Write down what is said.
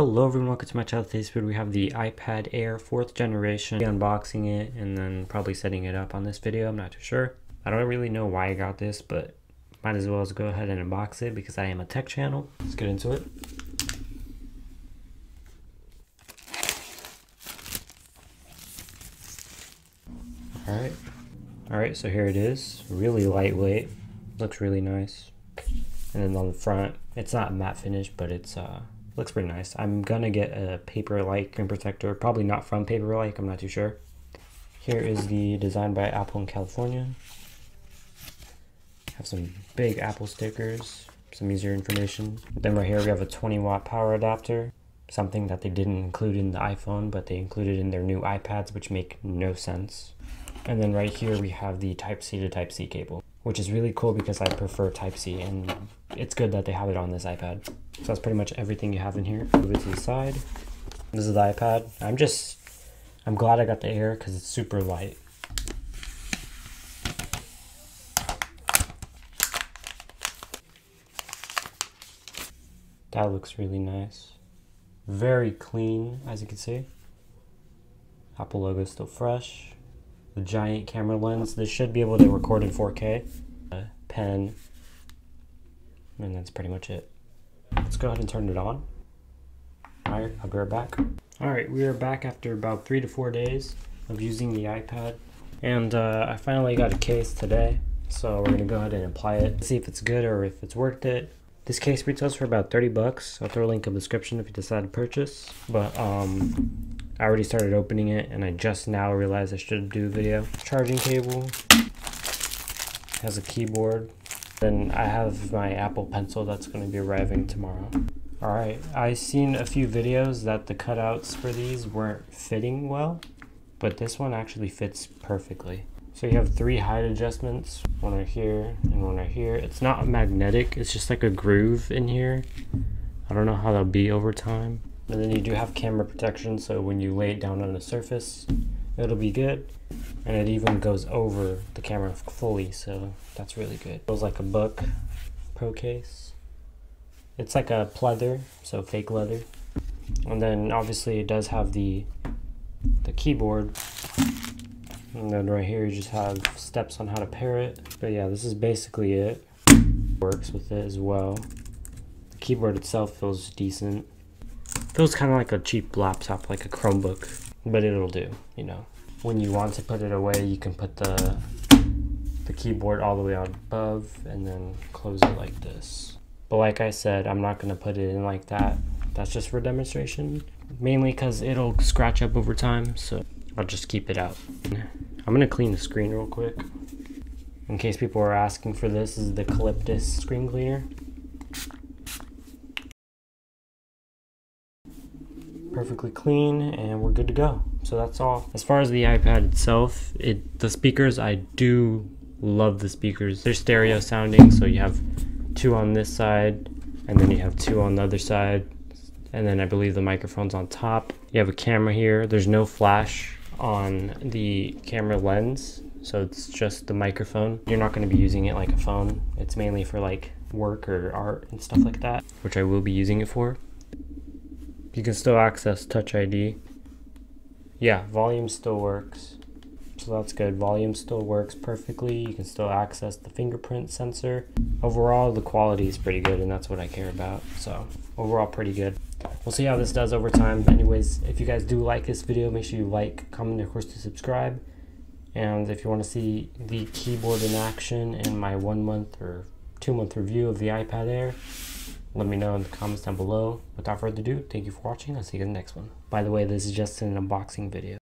Hello everyone, welcome to my channel. Today's video we have the iPad Air 4th generation. Unboxing it and then probably setting it up on this video, I'm not too sure. I don't really know why I got this, but might as well go ahead and unbox it because I am a tech channel. Let's get into it. Alright, so here it is. Really lightweight. Looks really nice. And then on the front, it's not matte finish, but it's looks pretty nice. I'm gonna get a Paperlike screen protector, probably not from Paperlike, I'm not too sure. Here is the design by Apple in California. Have some big Apple stickers, some user information. Then right here we have a 20-watt power adapter, something that they didn't include in the iPhone, but they included in their new iPads, which make no sense. And then right here we have the Type-C to Type-C cable, which is really cool because I prefer Type-C, and it's good that they have it on this iPad. So that's pretty much everything you have in here. Move it to the side. This is the iPad. I'm glad I got the Air because it's super light. That looks really nice. Very clean, as you can see. Apple logo is still fresh. The giant camera lens. This should be able to record in 4K. A pen. And that's pretty much it. Let's go ahead and turn it on. Alright, I'll be right back. Alright, we are back after about 3 to 4 days of using the iPad. And I finally got a case today. So we're going to go ahead and apply it. See if it's good or if it's worth it. This case retails for about 30 bucks. I'll throw a link in the description if you decide to purchase. But I already started opening it and I just now realized I should do a video. Charging cable. Has a keyboard. Then I have my Apple Pencil that's going to be arriving tomorrow. Alright, I've seen a few videos that the cutouts for these weren't fitting well, but this one actually fits perfectly. So you have 3 height adjustments, one right here and one right here. It's not magnetic, it's just like a groove in here. I don't know how that'll be over time. And then you do have camera protection, so when you lay it down on the surface, it'll be good. And it even goes over the camera fully, so that's really good. It feels like a book pro case. It's like a pleather, so fake leather. And then obviously it does have the keyboard. And then right here you just have steps on how to pair it. But yeah, this is basically it. Works with it as well. The keyboard itself feels decent. Feels kind of like a cheap laptop, like a Chromebook, but it'll do, you know. When you want to put it away, you can put the keyboard all the way out above and then close it like this. But like I said, I'm not going to put it in like that. That's just for demonstration, mainly because it'll scratch up over time, so I'll just keep it out. I'm going to clean the screen real quick. In case people are asking for this, is the Calyptus screen cleaner. Perfectly clean and we're good to go. So that's all. As far as the iPad itself, the speakers, I do love the speakers. They're stereo sounding, so you have 2 on this side and then you have 2 on the other side, and then I believe the microphone's on top. You have a camera here. There's no flash on the camera lens, so it's just the microphone. You're not going to be using it like a phone. It's mainly for like work or art and stuff like that, which I will be using it for. You can still access Touch ID. Yeah, volume still works. So that's good. Volume still works perfectly. You can still access the fingerprint sensor. Overall, the quality is pretty good, and that's what I care about. So overall, pretty good. We'll see how this does over time. Anyways, if you guys do like this video, make sure you like, comment, and of course to subscribe. And if you want to see the keyboard in action and my 1 month or 2 month review of the iPad Air, let me know in the comments down below. Without further ado, thank you for watching. I'll see you in the next one. By the way, this is just an unboxing video.